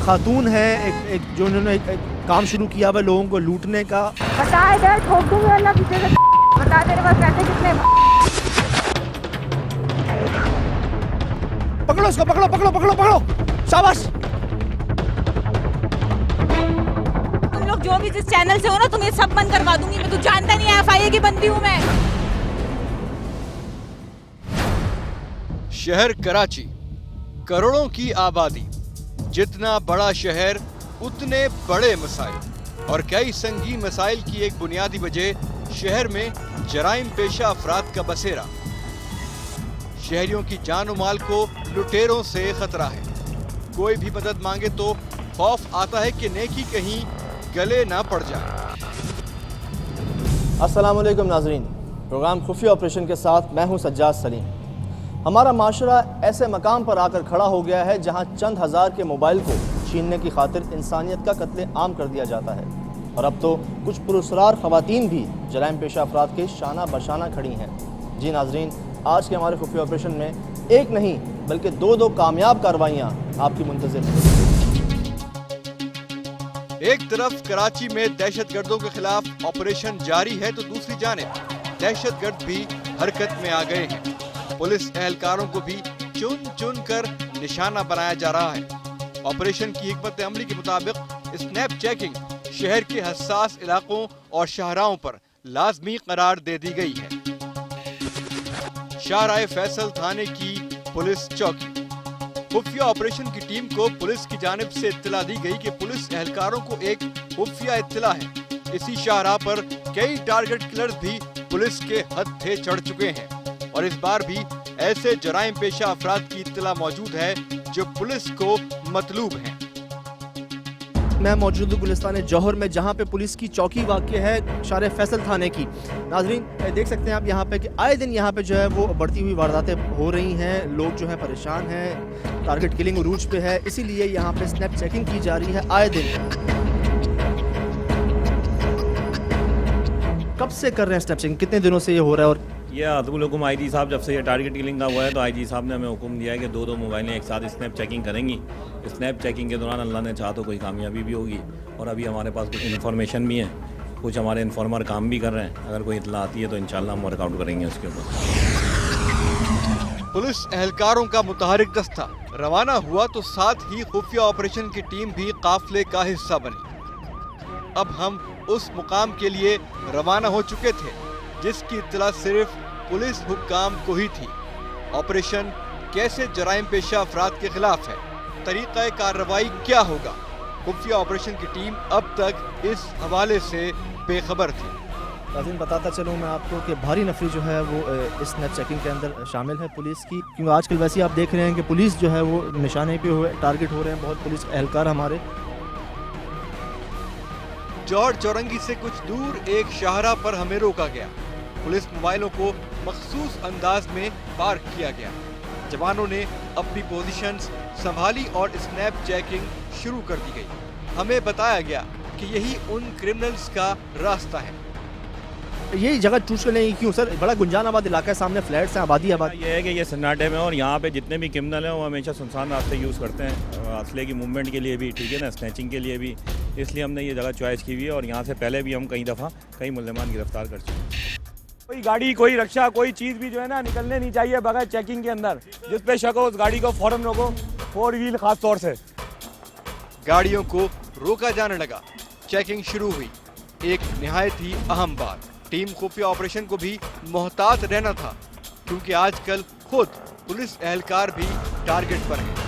खातून है एक जो उन्होंने एक काम शुरू किया हुआ लोगों को लूटने का। बता इधर ठोक दूंगी वरना पीछे से बता तेरे पास पैसे कितने। पकड़ो उसको, पकड़ो पकड़ो पकड़ो पकड़ो, शाबाश। तुम लोग जो भी जिस चैनल से हो ना, तुम्हें सब बंद करवा दूंगी मैं। तू जानता नहीं है एफआईए की बंदी हूँ मैं। शहर कराची, करोड़ों की आबादी, जितना बड़ा शहर उतने बड़े मसाइल और कई संगीन मसाइल की एक बुनियादी वजह शहर में जराइम पेशा अफराद का बसेरा। शहरियों की जान और माल को लुटेरों से खतरा है। कोई भी मदद मांगे तो खौफ आता है कि नेकी कहीं गले ना पड़ जाए। अस्सलाम वालेकुम नाजरीन, प्रोग्राम खुफिया ऑपरेशन के साथ मैं हूं सज्जाद सलीम। हमारा माशरा ऐसे मकाम पर आकर खड़ा हो गया है जहां चंद हज़ार के मोबाइल को छीनने की खातिर इंसानियत का कत्ले आम कर दिया जाता है और अब तो कुछ पुरस्कार ख़वातीन भी जराइम पेशा अफराद के शाना बशाना खड़ी हैं। जी नाजरीन, आज के हमारे खुफिया ऑपरेशन में एक नहीं बल्कि दो कामयाब कार्रवाइयाँ आपकी मुंतज़िर हैं। एक तरफ कराची में दहशतगर्दों के खिलाफ ऑपरेशन जारी है तो दूसरी जानिब दहशतगर्द भी हरकत में आ गए हैं। पुलिस एहलकारों को भी चुन चुन कर निशाना बनाया जा रहा है। ऑपरेशन की हिकमत अमली के मुताबिक स्नैप चेकिंग शहर के हसास इलाकों और शाहराहों पर लाजमी करार दे दी गई है। शाहराह फैसल थाने की पुलिस चौकी। खुफिया ऑपरेशन की टीम को पुलिस की जानिब से इत्तला दी गई कि पुलिस एहलकारों को एक खुफिया इत्तला है। इसी शाहराह पर कई टारगेट किलर्स भी पुलिस के हत्थे चढ़ चुके हैं और इस बार भी ऐसे जराइम पेशा अफराद की इत्तला मौजूद है जो पुलिस को मतलूब हैं। मैं मौजूद हूँ गुलिस्तान जौहर में, जहाँ पे पुलिस की चौकी वाक़ है शाहराह फैसल थाने की। नाजरीन देख सकते हैं आप यहाँ पे कि आए दिन यहाँ पे जो है वो बढ़ती हुई वारदातें हो रही हैं। लोग जो है परेशान हैं, टारगेट किलिंग उरूज पे है, इसीलिए यहाँ पे स्नैप चेकिंग की जा रही है आए दिन। कब से कर रहे हैं स्नैप चेकिंग, कितने दिनों से ये हो रहा है? और यह अब्दुल हुकुम आईजी साहब जब से ये टारगेट किलिंग का हुआ है तो आईजी साहब ने हमें हुक्म दिया है कि दो मोबाइलें एक साथ स्नैप चेकिंग करेंगी। स्नैप चेकिंग के दौरान अल्लाह ने चाहा तो कोई कामयाबी भी होगी और अभी हमारे पास कुछ इन्फॉर्मेशन भी है, कुछ हमारे इन्फॉर्मर काम भी कर रहे हैं। अगर कोई इत्तला आती है तो इंशाल्लाह हम वर्कआउट करेंगे उसके ऊपर। पुलिस एहलकारों का मुतहरिक दस्ता रवाना हुआ तो साथ ही खुफिया ऑपरेशन की टीम भी काफिले का हिस्सा बनी। अब हम उस मुकाम के लिए रवाना हो चुके थे जिसकी इत्तला सिर्फ पुलिस हुक्काम को ही थी। ऑपरेशन कैसे जराइम पेशा अफराद के खिलाफ है, तरीक़ा कार्रवाई क्या होगा, खुफिया ऑपरेशन की टीम अब तक इस हवाले से बेखबर थी। नाज़रीन बताता चलूँ मैं आपको कि भारी नफरी जो है वो इस स्नैप चेकिंग के अंदर शामिल है पुलिस की, क्योंकि आजकल वैसे आप देख रहे हैं कि पुलिस जो है वो निशाने पे हुए टारगेट हो रहे हैं बहुत पुलिस एहलकार हमारे। जौहर चौरंगी से कुछ दूर एक शाहराह पर हमें रोका गया। पुलिस मोबाइलों को मखसूस अंदाज में पार्क किया गया। जवानों ने अपनी पोजीशंस संभाली और स्नैप चेकिंग शुरू कर दी गई। हमें बताया गया कि यही उन क्रिमिनल्स का रास्ता है। यही जगह चूज करने की क्यों सर? बड़ा गुंजान आबाद इलाका है, सामने फ्लैट्स हैं, आबादी आबादी। ये है कि ये सन्नाटे में और यहाँ पे जितने भी क्रिमिनल हैं वो हमेशा सुनसान रास्ते यूज़ करते हैं, असले की मूवमेंट के लिए भी, ठीक है ना, स्नैचिंग के लिए भी। इसलिए हमने ये जगह चॉइस की हुई है और यहाँ से पहले भी हम कई दफ़ा कई मुल्ज़िमान गिरफ्तार कर चुके हैं। कोई गाड़ी, कोई रक्षा, कोई चीज़ भी जो है ना निकलने नहीं चाहिए बगैर चेकिंग के अंदर। जिस पे शक हो उस गाड़ी को फौरन रोको, 4 व्हील खास तौर से। गाड़ियों को रोका जाने लगा, चेकिंग शुरू हुई। एक निहायत ही अहम बात, टीम खुफिया ऑपरेशन को भी मोहतात रहना था क्योंकि आजकल खुद पुलिस एहलकार भी टारगेट पर है।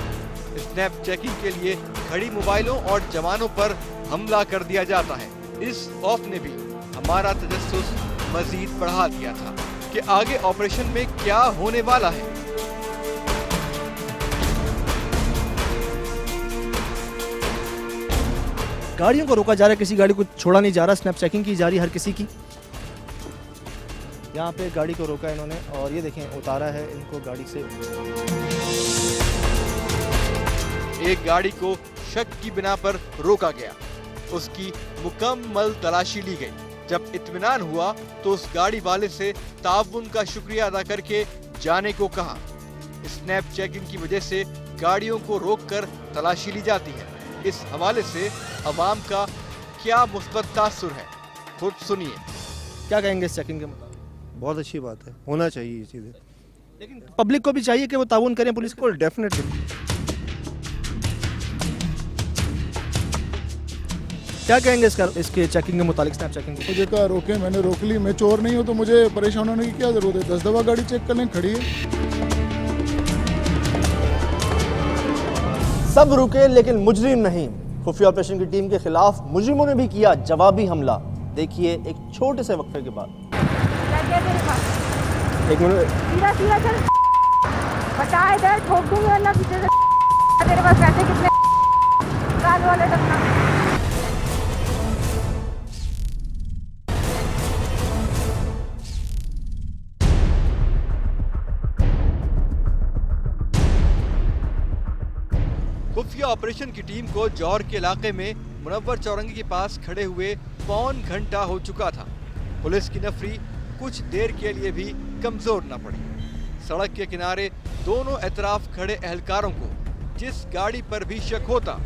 स्नैप चेकिंग के लिए खड़ी मोबाइलों और जवानों पर हमला कर दिया जाता है। इस खौफ ने भी हमारा तजस्सुस मजीद बढ़ा दिया था कि आगे ऑपरेशन में क्या होने वाला है। गाड़ियों को रोका जा रहा है, किसी गाड़ी को छोड़ा नहीं जा रहा, स्नैप चेकिंग की जा रही है हर किसी की। यहाँ पे गाड़ी को रोका इन्होंने और ये देखें उतारा है इनको गाड़ी से। एक गाड़ी को शक की बिना पर रोका गया, उसकी मुकम्मल तलाशी ली गई। जब इत्मीनान हुआ तो उस गाड़ी वाले से ताउन का शुक्रिया अदा करके जाने को कहा। स्नैप चेकिंग की वजह से गाड़ियों को रोककर तलाशी ली जाती है। इस हवाले से अवाम का क्या मुस्बत तासुर है, खुद सुनिए। क्या कहेंगे इस चेकिंग के मुताबिक? बहुत अच्छी बात है, होना चाहिए ये चीज़ें। लेकिन पब्लिक को भी चाहिए कि वो ताउन करें पुलिस को। डेफिनेटली। क्या कहेंगे इसके चेकिंग के मुताबिक, स्नैप चेकिंग के? मुझे कहा रोके, मैंने रोक ली। मैं चोर नहीं हूँ तो मुझे परेशान होने की क्या जरूरत है? 10 दफा गाड़ी चेक कर लें, खड़ी है। सब रुके लेकिन मुजरिम नहीं। खुफिया ऑपरेशन की टीम के खिलाफ मुजरिमों ने भी किया जवाबी हमला। देखिए एक छोटे से वक्फे के बाद। एक मिनट, सीधा सीधा चल, बता इधर, ठोक दूंगी वरना पीछे से। तेरे पास पैसे कितने? कान वाले रखना। खुफिया ऑपरेशन की टीम को जौहर के इलाके में मुनव्वर चौरंगी के पास खड़े हुए पौन घंटा हो चुका था। पुलिस की नफरी कुछ देर के लिए भी कमजोर न पड़ी। सड़क के किनारे दोनों एतराफ खड़े एहलकारों को जिस गाड़ी पर भी शक होता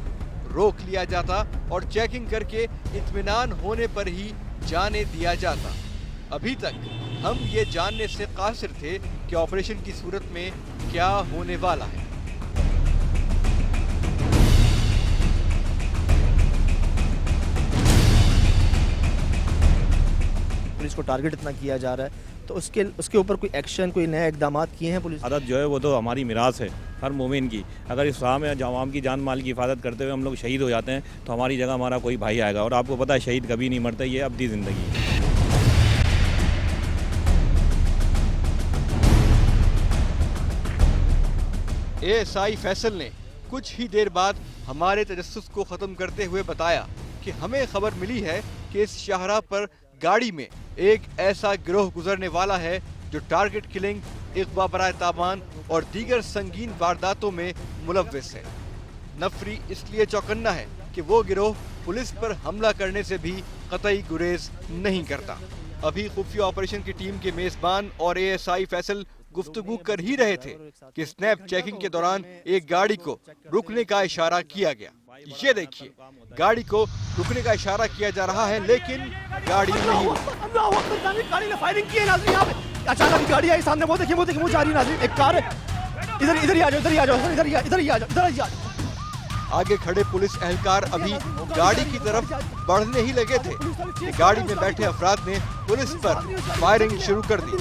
रोक लिया जाता और चेकिंग करके इत्मीनान होने पर ही जाने दिया जाता। अभी तक हम ये जानने से कासिर थे कि ऑपरेशन की सूरत में क्या होने वाला है। पुलिस को टारगेट इतना किया जा रहा है तो उसके ऊपर कोई एक्शन, कोई नए इकदाम किए हैं पुलिस? आदत जो है वो तो हमारी मिरास है हर मोमिन की। अगर इस राह में आवाम की जान माल की हिफाजत करते हुए हम लोग शहीद हो जाते हैं तो हमारी जगह हमारा कोई भाई आएगा। और आपको पता है शहीद कभी नहीं मरता, ये अब्दी ज़िंदगी है। एएसआई फैसल ने कुछ ही देर बाद हमारे तजस्सुस को खत्म करते हुए बताया कि हमें खबर मिली है कि इस शाहराह पर गाड़ी में एक ऐसा गिरोह गुजरने वाला है जो टारगेट किलिंग, इग़वा बराए ताबान और दीगर संगीन वारदातों में मुलव्विस है। नफरी इसलिए चौकन्ना है कि वो गिरोह पुलिस पर हमला करने से भी कतई गुरेज नहीं करता। अभी खुफिया ऑपरेशन की टीम के मेजबान और एएसआई फैसल गुफ्तगू कर ही रहे थे कि स्नैप चेकिंग के दौरान एक गाड़ी को रुकने का इशारा किया गया। ये देखिए, गाड़ी को रुकने का इशारा किया जा रहा है लेकिन गाड़ी नहीं रुकी। गाड़ी ने फायरिंग की है नाज़रीन। यहाँ पे अचानक गाड़ी आई सामने, वो देखिए वो जा रही है नाज़रीन। एक कार है, इधर ही आ जाओ, इधर ही आ जाओ, इधर ही आ जाओ। आगे खड़े पुलिस एहलकार अभी गाड़ी की तरफ बढ़ने ही लगे थे कि गाड़ी में बैठे अफराद ने पुलिस पर फायरिंग शुरू कर दी।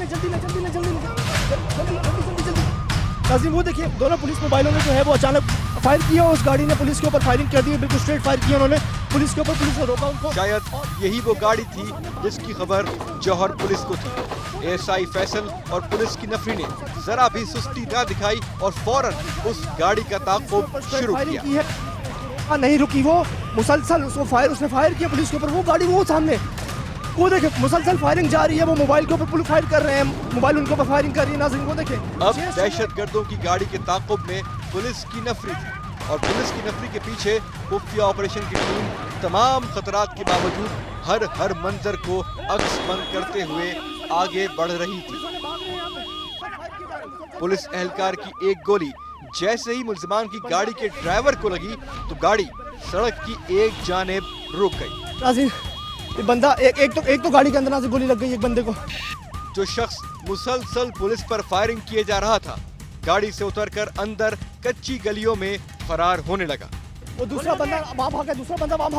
नाज़रीन वो देखिए, दोनों पुलिस मोबाइलों में जो है वो अचानक फायर किया। उस गाड़ी ने पुलिस के ऊपर फायरिंग कर दी, बिल्कुल स्ट्रेट फायर किया उन्होंने पुलिस के ऊपर। पुलिस ने रोका उनको। शायद यही वो गाड़ी थी जिसकी खबर जौहर पुलिस को थी। एएसआई फैसल और पुलिस की नफरी ने जरा भी सुस्ती न दिखाई और फौरन उस गाड़ी का ताक़ुब शुरू किया। नहीं रुकी वो, मुसलसल उसने फायर किया पुलिस के ऊपर। वो गाड़ी वो सामने, वो देखे मुसलसल फायरिंग जारी है। वो मोबाइल के ऊपर पुलिस फायर कर रहे हैं, मोबाइल उनके ऊपर फायरिंग कर रही है नाज़रीन। वो देखे अब दहशतगर्दों की गाड़ी के ताक़ुब में पुलिस की नफरी थी और पुलिस की नफरी के पीछे खुफिया ऑपरेशन की टीम तमाम खतरात के बावजूद हर मंजर को अक्स बंद करते हुए आगे बढ़ रही थी। पुलिस एहलकार की एक गोली जैसे ही मुल्जिमान की गाड़ी के ड्राइवर को लगी तो गाड़ी सड़क की एक जानिब रुक गई। नाज़रीन ये बंदा एक तो गाड़ी के अंदर से गोली लग गई एक बंदे को। जो शख्स मुसलसल पुलिस पर फायरिंग किए जा रहा था गाड़ी से उतरकर अंदर कच्ची गलियों में फरार होने लगा। वो दूसरा बंदा वहाँ भागा, दूसरा बंदा वहाँ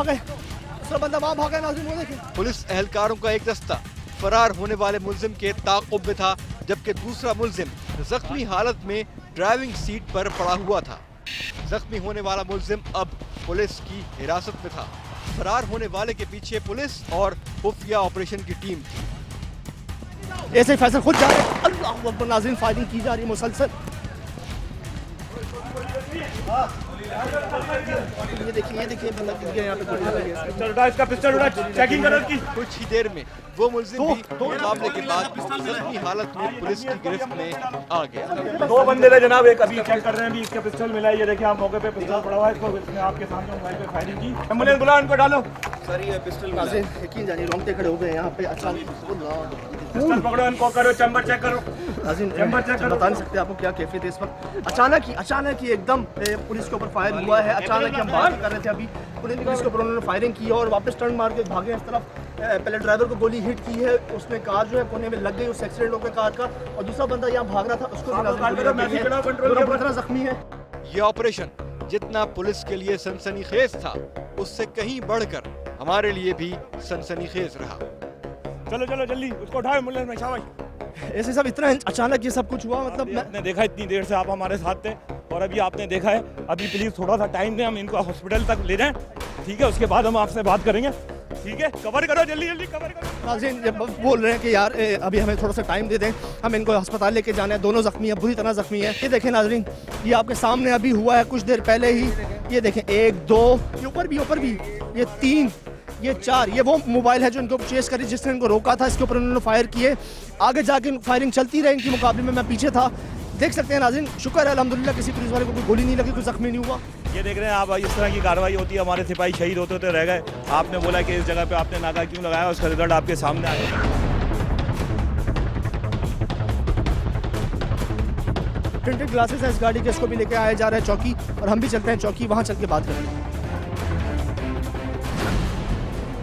भागा नाज़रीन। वो देखे पुलिस एहलकारों का एक दस्ता फरार होने वाले मुल्जिम के ताक़ुब में था जबकि दूसरा मुल्जिम जख्मी हालत में ड्राइविंग सीट पर पड़ा हुआ था। जख्मी होने वाला मुल्जिम अब पुलिस की हिरासत में था। फरार होने वाले के पीछे पुलिस और खुफिया ऑपरेशन की टीम थी। ऐसे फैसल खुद जा रहे हैं। अल्लाह अकबर नाज़रीन, फायरिंग की जा रही है मुसलसल। ये देखिए बंदा गिर गया यहाँ पे गोली लगी है। पिस्टल उठा, इसका पिस्टल उठा, चेकिंग करो इसकी। कुछ ही देर में वो मुल्जिम भी मुकाबले के बाद जख्मी हालत में पुलिस की गिरफ्त में आ गया। 2 बंदे थे जनाब, एक अभी चेक कर रहे हैं, अभी इसका पिस्टल मिला है। ये देखिए आप मौके पे पिस्टल पड़ा हुआ है, इसको इसने आपके सामने मोबाइल पे फायरिंग की। एम्बुलेंस बुलाओ, इनको डालो। सर ये पिस्टल नाज़रीन यकीन जानिए रोंगटे खड़े हो गए यहाँ पे अचानक। पिस्टल पकड़ो, इनको करो, चैम्बर चेक करो। नाज़रीन चैम्बर चेक करो। बता नहीं सकते आपको क्या कैफियत है इस वक्त। अचानक ही एकदम पुलिस के ऊपर फायर हुआ है। अचानक ही हम बात कर रहे थे अभी, पुलिस के ऊपर उन्होंने फायरिंग की और वापस टर्न मार के भागे इस तरफ। पहले ड्राइवर को गोली हिट की है, उसने कार जो है कोने में लग गई, उस एक्सीडेंट हो गया कार का। और दूसरा बंदा यहाँ भाग रहा था, उसको भी पूरी तरह जख्मी है। ये ऑपरेशन जितना पुलिस के लिए सनसनीखेज था, उससे कहीं बढ़कर हमारे लिए भी सनसनीखेज रहा। चलो चलो जल्दी उसको उठाओ एम्बुलेंस में, शाबाश। ऐसे सब इतना अचानक ये सब कुछ हुआ, मतलब मैं आपने देखा इतनी देर से आप हमारे साथ थे और अभी आपने देखा है। अभी प्लीज थोड़ा सा टाइम दें, हम इनको हॉस्पिटल तक ले जाएं, ठीक है? उसके बाद हम आपसे बात करेंगे, ठीक है? कवर करो जल्दी जल्दी, कवर करो। नाज़रीन जब बोल रहे हैं कि यार अभी हमें थोड़ा सा टाइम दे दें, हम इनको अस्पताल लेके जाना है। दोनों जख्मी हैं, बुरी तरह जख्मी है। ये देखें नाज़रीन, ये आपके सामने अभी हुआ है कुछ देर पहले ही। ये देखें 1 2, ये ऊपर भी, ये 3, ये 4, ये वो मोबाइल है जो इनको चेस करी, जिसने इनको रोका था, इसके ऊपर उन्होंने फायर किए। आगे जाके फायरिंग चलती रही इनके मुकाबले में, मैं पीछे था। देख सकते हैं नाज़रीन, शुक्र है अल्हम्दुलिल्लाह किसी पुलिस वाले को कोई गोली नहीं लगी, कोई जख्मी नहीं हुआ। ये देख रहे हैं आप, इस तरह की कार्रवाई होती है, हमारे सिपाही शहीद होते होते रह गए। आपने बोला कि इस जगह पे आपने नाका क्यों लगाया, उसका रिजल्ट आपके सामने आ गया। प्रिंटेड ग्लासेस है इस गाड़ी के, इसको भी लेके आया जा रहा है चौकी, और हम भी चलते हैं चौकी, वहाँ चल के बात करेंगे।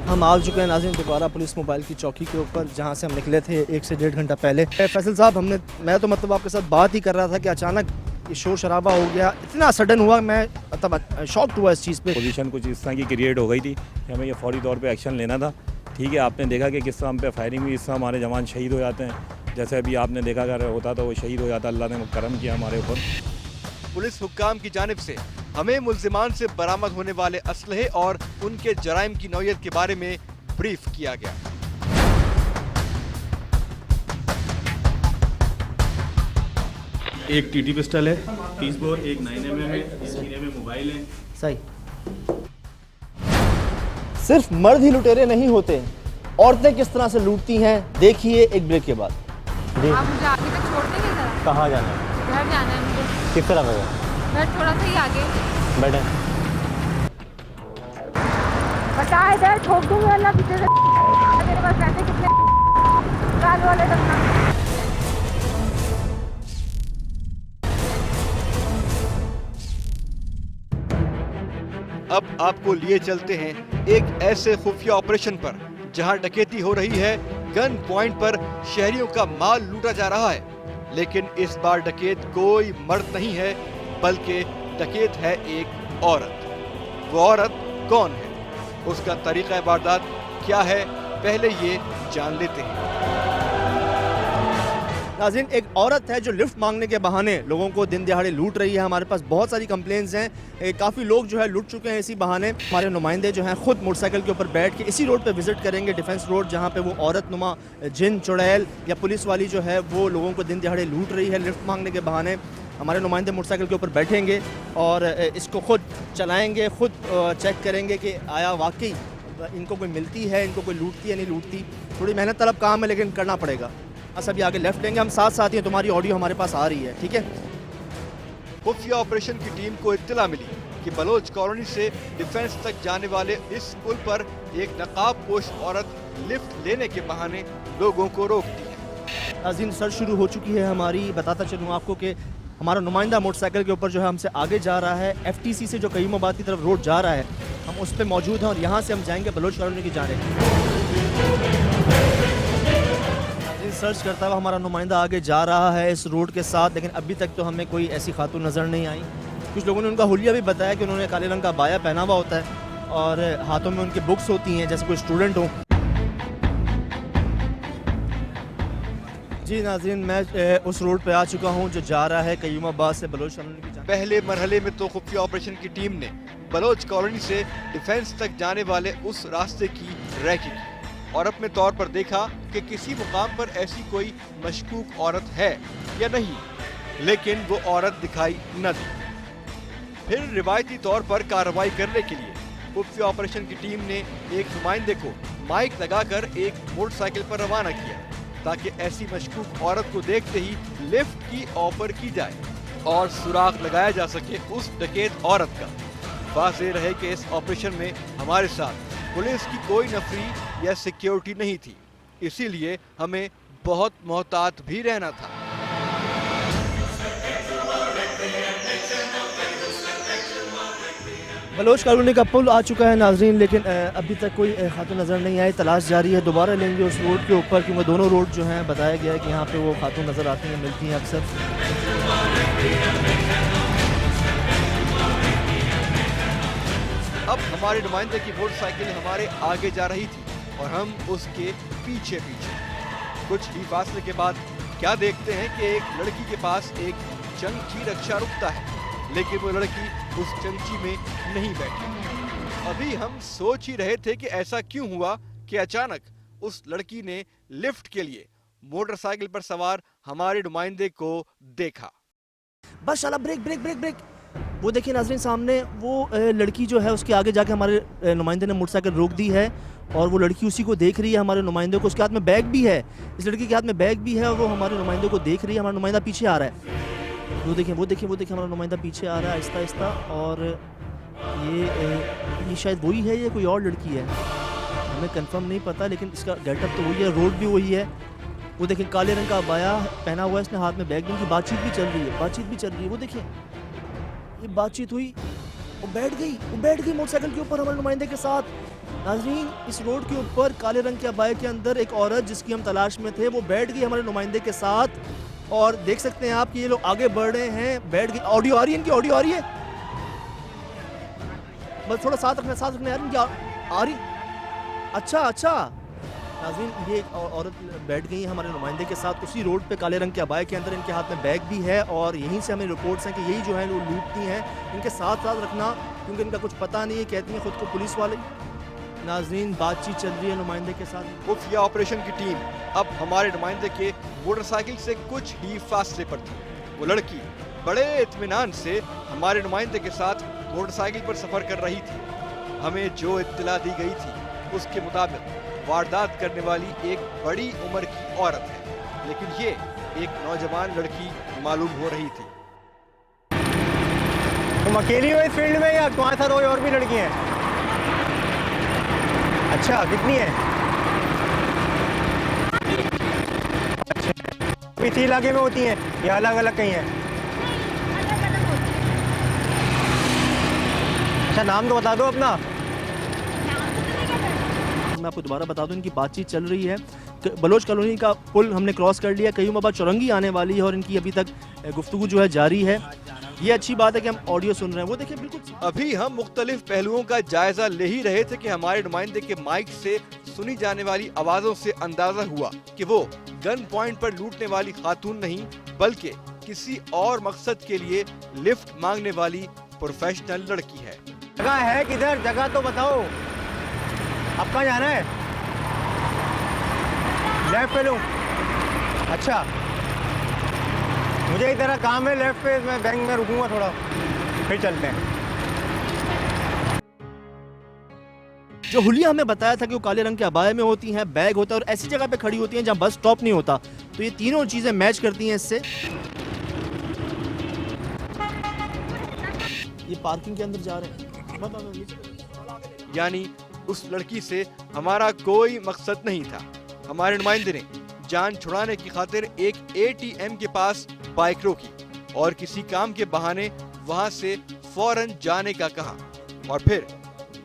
हम आ चुके हैं नाज़रीन दोबारा पुलिस मोबाइल की चौकी के ऊपर, जहाँ से हम निकले थे 1 से 1.5 घंटा पहले। फैसल साहब, मैं तो मतलब आपके साथ बात ही कर रहा था कि अचानक ये शोर शराबा हो गया, इतना सडन हुआ, मैं मतलब शॉक्ड हुआ इस चीज़ पे। पोजीशन कुछ इस तरह की क्रिएट हो गई थी कि हमें ये फौरी तौर पे एक्शन लेना था, ठीक है? आपने देखा कि किस तरह हम पे फायरिंग हुई, इस तरह हमारे जवान शहीद हो जाते हैं। जैसे अभी आपने देखा अगर होता तो वो शहीद हो जाता, अल्लाह ने करम किया हमारे ऊपर। पुलिस हुक्काम की जानिब से हमें मुल्जिमान से बरामद होने वाले असलहे और उनके जराइम की नौयत के बारे में ब्रीफ किया गया। एक टीटी पिस्टल है 30 बोर, एक 9mm है, 3mm मोबाइल है। सही, सिर्फ मर्द ही लुटेरे नहीं होते, औरतें किस तरह से लूटती हैं, देखिए एक ब्रेक के बाद। आप मुझे आगे तक छोड़ देंगे जरा? कहाँ जाना है? घर जाना है मुझे। किस तरह का घर थोड़ा सा ही आगे। बैठे? बता इधर, ठोक दूंगी वरना पीछे से। तेरे पास पैसे कितने? काल वाले रखना। अब आपको लिए चलते हैं एक ऐसे खुफिया ऑपरेशन पर जहां डकैती हो रही है, गन पॉइंट पर शहरियों का माल लूटा जा रहा है। लेकिन इस बार डकैत कोई मर्द नहीं है, बल्कि डकैत है एक औरत। वो औरत कौन है, उसका तरीका वारदात क्या है, पहले ये जान लेते हैं। नाज़रीन, एक औरत है जो लिफ्ट मांगने के बहाने लोगों को दिन दिहाड़े लूट रही है। हमारे पास बहुत सारी कंप्लेंट्स हैं, काफ़ी लोग जो है लूट चुके हैं इसी बहाने। हमारे नुमाइंदे जो हैं खुद मोटरसाइकिल के ऊपर बैठ के इसी रोड पे विजिट करेंगे, डिफेंस रोड, जहाँ पे वो औरत नुमा जिन चुड़ैल या पुलिस वाली जो है वो लोगों को दिन दिहाड़े लूट रही है लिफ्ट मांगने के बहाने। हमारे नुमाइंदे मोटरसाइकिल के ऊपर बैठेंगे और इसको खुद चलाएँगे, खुद चेक करेंगे कि आया वाकई इनको कोई मिलती है, इनको कोई लूटती है नहीं लूटती। थोड़ी मेहनत तलब काम है लेकिन करना पड़ेगा। बस अभी आगे लेफ्ट लेंगे, हम साथ साथ ही, तुम्हारी ऑडियो हमारे पास आ रही है, ठीक है? खुफिया ऑपरेशन की टीम को इत्तला मिली कि बलोच कॉलोनी से डिफेंस तक जाने वाले इस पुल पर एक नकाब पोश औरत लिफ्ट लेने के बहाने लोगों को रोकती है। नाज़रीन, सर्च शुरू हो चुकी है हमारी। बताता चलूँ आपको कि हमारा नुमाइंदा मोटरसाइकिल के ऊपर जो है हमसे आगे जा रहा है, FTC से जो कईमाबाद की तरफ रोड जा रहा है, हम उस पर मौजूद हैं और यहाँ से हम जाएंगे बलोच कॉलोनी की जाने। सर्च करता हुआ हमारा नुमाइंदा आगे जा रहा है इस रोड के साथ, लेकिन अभी तक तो हमें कोई ऐसी खातून नज़र नहीं आई। कुछ लोगों ने उनका हुलिया भी बताया कि उन्होंने काले रंग का बाया पहना हुआ होता है और हाथों में उनकी बुक्स होती हैं जैसे कोई स्टूडेंट हो। जी नाज़रीन, मैं उस रोड पे आ चुका हूँ जो जा रहा है कयूमाबाद से बलोच कॉलोनी की जाने। पहले मरहले में तो खुफिया ऑपरेशन की टीम ने बलोच कॉलोनी से डिफेंस तक जाने वाले उस रास्ते की रैकी की और अपने तौर पर देखा कि किसी मुकाम पर ऐसी कोई मशकूक औरत है या नहीं, लेकिन वो औरत दिखाई न दी। फिर रिवायती तौर पर कार्रवाई करने के लिए खुफिया ऑपरेशन की टीम ने एक नुमाइंदे को माइक लगाकर एक मोटरसाइकिल पर रवाना किया ताकि ऐसी मशकूक औरत को देखते ही लिफ्ट की ऑफर की जाए और सुराग लगाया जा सके उस डकैत औरत का। वाज़ेह रहे कि इस ऑपरेशन में हमारे साथ पुलिस की कोई नफरी या सिक्योरिटी नहीं थी, इसीलिए हमें बहुत मोहतात भी रहना था। बलोच कॉलोनी का पुल आ चुका है नाजरीन, लेकिन अभी तक कोई खातून नज़र नहीं आई। तलाश जारी है, दोबारा लेंगे उस रोड के ऊपर, क्योंकि दोनों रोड जो हैं बताया गया है कि यहाँ पे वो खातून नज़र आती हैं, मिलती हैं अक्सर। अब हमारे नुमाइंदे की मोटरसाइकिल हमारे आगे जा रही थी और हम उसके पीछे पीछे। कुछ ही फासले के बाद क्या देखते हैं कि एक लड़की के पास एक चंकी रक्षा रुकता है, लेकिन वो लड़की उस चंकी में नहीं बैठी। अभी हम सोच ही रहे थे कि ऐसा क्यों हुआ कि अचानक उस लड़की ने लिफ्ट के लिए मोटरसाइकिल पर सवार हमारे नुमाइंदे को देखा। बस शाला ब्रेक ब्रेक ब्रेक ब्रेक। वो देखिए नाजरीन, सामने वो लड़की जो है उसके आगे जाके हमारे नुमाइंदे ने मोटरसाइकिल रोक दी है और वो लड़की उसी को देख रही है, हमारे नुमाइंदे को। उसके हाथ में बैग भी है, इस लड़की के हाथ में बैग भी है और वो हमारे नुमाइंदे को देख रही है। हमारा नुमाइंदा पीछे आ रहा है, वो देखिए वो देखिए वो देखिए, हमारा नुमाइंदा पीछे आ रहा है आहिस्ता आहिस्ता। और ये शायद वही है या कोई और लड़की है, हमें कंफर्म नहीं पता, लेकिन इसका गेटअप तो वही है, रोड भी वही है। वो देखिए काले रंग का अबाया पहना हुआ है इसने, हाथ में बैग भी, इनकी बातचीत भी चल रही है, बातचीत भी चल रही है। वो देखिए ये बातचीत हुई, वो बैठ गई मोटरसाइकिल के ऊपर हमारे नुमाइंदे के साथ। नाज़रीन, इस रोड के ऊपर काले रंग के अबाए के अंदर एक औरत जिसकी हम तलाश में थे, वो बैठ गई हमारे नुमाइंदे के साथ। और देख सकते हैं आप कि ये लोग आगे बढ़ रहे हैं, बैठ गई। ऑडियो आ रही है, इनकी ऑडियो आ रही है, बस थोड़ा साथ रखना यार, इनकी आ रही। अच्छा नाज़रीन, ये एक औरत बैठ गई है हमारे नुमाइंदे के साथ उसी रोड पे काले रंग के अबाए के अंदर। इनके हाथ में बैग भी है और यहीं से हमें रिपोर्ट्स हैं कि यही जो है वो लूटती हैं। इनके साथ रखना, क्योंकि इनका कुछ पता नहीं है, कहती हैं खुद को पुलिस वाले। नाज़रीन, बातचीत चल रही है नुमाइंदे के साथ। खुफिया ऑपरेशन की टीम अब हमारे नुमाइंदे के मोटरसाइकिल से कुछ ही फासले पर थी। वो लड़की बड़े इत्मीनान से हमारे नुमाइंदे के साथ मोटरसाइकिल पर सफर कर रही थी। हमें जो इत्तला दी गई थी उसके मुताबिक वारदात करने वाली एक बड़ी उम्र की औरत है, लेकिन ये एक नौजवान लड़की मालूम हो रही थी। तुम अकेली हो इस फील्ड में या तुम्हारे साथ और भी लड़की हैं? अच्छा, कितनी है? अच्छा, इसी इलाके में होती हैं या अलग अलग कहीं हैं? अच्छा, नाम तो बता दो अपना। मैं आपको दोबारा बता दूं, इनकी बातचीत चल रही है। बलोच कॉलोनी का पुल हमने क्रॉस कर लिया, कई बाद चौरंगी आने वाली है और इनकी अभी तक गुफ्तगू जो है जारी है। ये अच्छी बात है कि हम ऑडियो सुन रहे हैं। वो देखिए बिल्कुल। अभी हम मुख्तलिफ पहलुओं का जायजा ले ही रहे थे कि हमारे नुमाइंदे के माइक से सुनी जाने वाली आवाजों से अंदाजा हुआ कि वो गन पॉइंट पर लूटने वाली खातून नहीं, बल्कि किसी और मकसद के लिए लिफ्ट मांगने वाली प्रोफेशनल लड़की है। जगह है किधर? जगह तो बताओ, अब कहाँ जाना है? लेफ्ट पे लूँ? अच्छा, मुझे इधर काम है, लेफ्ट पे मैं बैंक में रुकूंगा थोड़ा, फिर चलते हैं। जो हुलिया हमें बताया था कि वो काले रंग के अबाए में होती हैं, बैग होता है और ऐसी जगह पे खड़ी होती हैं जहाँ बस स्टॉप नहीं होता, तो ये तीनों चीजें मैच करती हैं इससे। ये पार्किंग के अंदर जा रहे हैं। यानी उस लड़की से हमारा कोई मकसद नहीं था। हमारे नुमाइंदे ने जान छुड़ाने की खातिर एक ATM के पास बाइक रोकी और किसी काम के बहाने वहां से फौरन जाने का कहा और फिर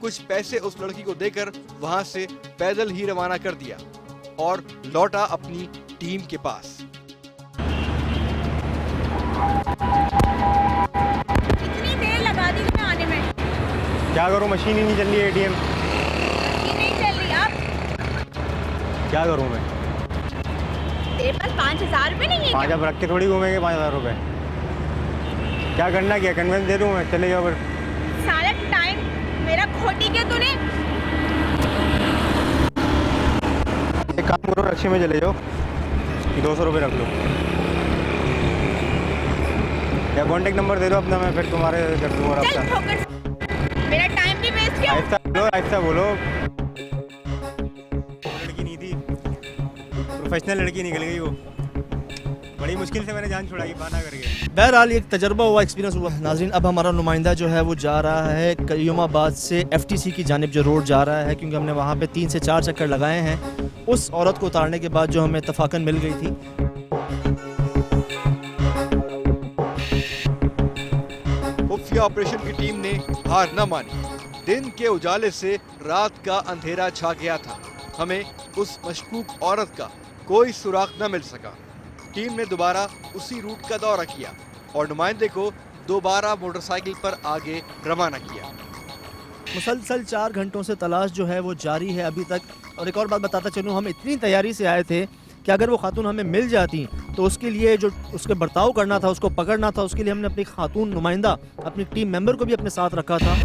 कुछ पैसे उस लड़की को देकर वहां से पैदल ही रवाना कर दिया और लौटा अपनी टीम के पास। कितनी देर लगा दी तुम्हें आने में? क्या करूँ, मशीन ही नहीं चल रही, ATM नहीं चल रही। अब क्या करूँ मैं? तेरे पास 5,000 रुपए नहीं है? 5,000 रख के थोड़ी घूमेंगे 5,000 रुपए। क्या करना, क्या कन्वेंस दे दूँ मैं? चले जाओ फिर। सारा टाइम मेरा खोटी क्या तूने? एक काम करो, रक्शे में चले जाओ, 200 रुपये रख लो या कॉन्टेक्ट नंबर दे दो अपना, मैं फिर तुम्हारे कर दूँगा चल आपका। ठोकर, मेरा टाइम भी वेस्ट किया। ऐसा बोलो। लड़की नहीं थी, प्रोफेशनल लड़की निकल गई वो, बड़ी मुश्किल से मैंने जान छुड़ाई बहाना करके। बहरहाल एक तजर्बा हुआ, एक्सपीरियंस हुआ। नाज़रीन, अब हमारा नुमाइंदा जो है वो जा रहा है कयूमाबाद से FTC की जानिब जो रोड जा रहा है, क्योंकि हमने वहाँ पे 3 से 4 चक्कर लगाए हैं उस औरत को उतारने के बाद जो हमें इत्तफाकन मिल गई थी। खुफिया ऑपरेशन की टीम ने हार न मानी। दिन के उजाले से रात का अंधेरा छा गया था। हमें उस मशकूक औरत का कोई सुराग न मिल सका। टीम ने दोबारा उसी रूट का दौरा किया और नुमाइंदे को दोबारा मोटरसाइकिल पर आगे रवाना किया। मुसलसल 4 घंटों से तलाश जो है वो जारी है अभी तक। और एक और बात बताता चलूँ, हम इतनी तैयारी से आए थे कि अगर वो खातून हमें मिल जाती तो उसके लिए जो उसके बर्ताव करना था, उसको पकड़ना था, उसके लिए हमने अपनी खातून नुमाइंदा, अपनी टीम मेंबर को भी अपने साथ रखा था।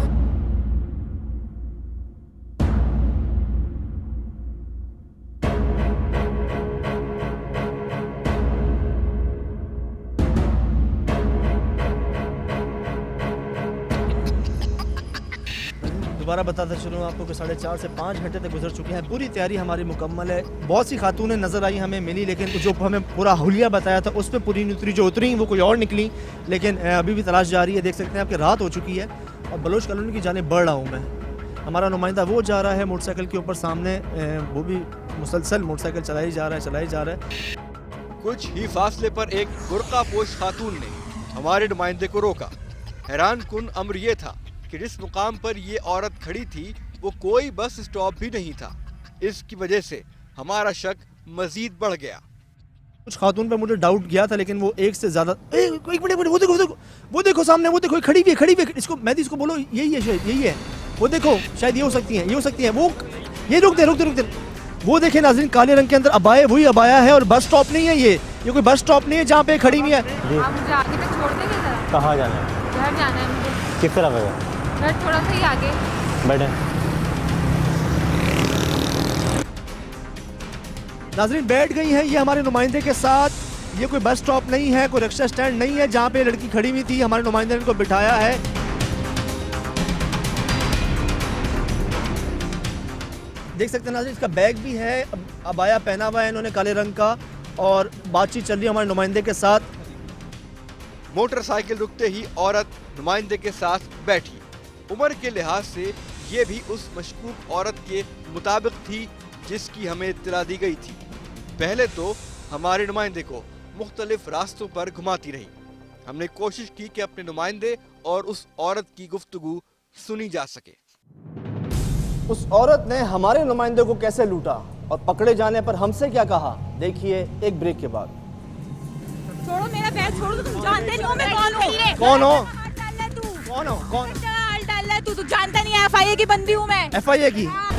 दोबारा बताता चलूँ आपको कि 4.5 से 5 घंटे तक गुजर चुके हैं। पूरी तैयारी हमारी मुकम्मल है। बहुत सी खातूनें नज़र आई हमें मिली, लेकिन जो हमें पूरा हुलिया बताया था उस पर पूरी नहीं उतरी। जो उतरी वो कोई और निकली, लेकिन अभी भी तलाश जारी है। देख सकते हैं आपकी रात हो चुकी है और बलोच कॉलोनी की जानिब बढ़ रहा हूँ मैं। हमारा नुमाइंदा वो जा रहा है मोटरसाइकिल के ऊपर सामने, वो भी मुसलसल मोटरसाइकिल चलाई जा रहा है। कुछ ही फासले पर एक बुर्का पोश खातून ने हमारे नुमाइंदे को रोका। हैरान कुन अम्र ये था कि जिस मुकाम पर ये औरत खड़ी थी वो कोई बस स्टॉप भी नहीं था। इसकी वजह से हमारा शक मजीद बढ़ गया। कुछ खातून पे मुझे डाउट गया था, लेकिन वो एक से ज्यादा एक मिनट वो देखो सामने, वो देखो खड़ी हुई है। इसको मेहदी, इसको बोलो यही है, शायद यही है। वो देखो शायद ये हो सकती है। वो ये रुक दे। वो देखे नाज़रीन, काले रंग के अंदर अबाया, वही अबाया है और बस स्टॉप नहीं है। ये कोई बस स्टॉप नहीं है जहाँ पे खड़ी हुई है। आप मुझे आगे तक छोड़ देंगे जरा? कहाँ जाना है? घर जाना है मुझे। किस तरफ है? घर थोड़ा सा ही आगे। बैठे। नाज़रीन बैठ गई है ये हमारे नुमाइंदे के साथ। ये कोई बस स्टॉप नहीं है, कोई रिक्शा स्टैंड नहीं है जहाँ पे लड़की खड़ी हुई थी। हमारे नुमाइंदे ने इनको बिठाया है। देख सकते हैं नाज़रीन, इसका बैग भी है, अबाया पहना हुआ है इन्होंने काले रंग का, और बातचीत चल रही है हमारे नुमाइंदे के साथ। मोटरसाइकिल रुकते ही औरत नुमाइंदे के साथ बैठी। उम्र के लिहाज से ये भी उस मशकूक औरत के मुताबिक थी जिसकी हमें इत्तला दी गई थी। पहले तो हमारे नुमाइंदे को मुख्तलिफ रास्तों पर घुमाती रही। हमने कोशिश की कि अपने नुमाइंदे और उस औरत की गुफ्तगू सुनी जा सके। उस औरत ने हमारे नुमाइंदे को कैसे लूटा और पकड़े जाने पर हमसे क्या कहा, देखिए एक ब्रेक के बाद। छोड़ो मेरा बैग, छोड़ो। तुम जानते नहीं हो मैं कौन हूँ? कौन हो? हाथ डाल ले तू। कौन हो? कौन? हाथ डाल ले तू जानता नहीं है। FIA की बंदी हूँ मैं। FIA की? हाँ।